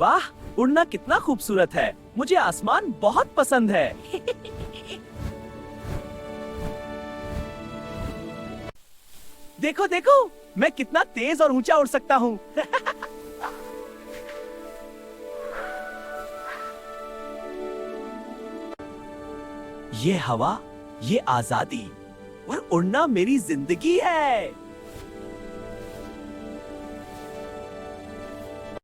वाह, उड़ना कितना खूबसूरत है। मुझे आसमान बहुत पसंद है। देखो देखो, मैं कितना तेज और ऊंचा उड़ सकता हूँ। ये हवा, ये आजादी और उड़ना मेरी जिंदगी है।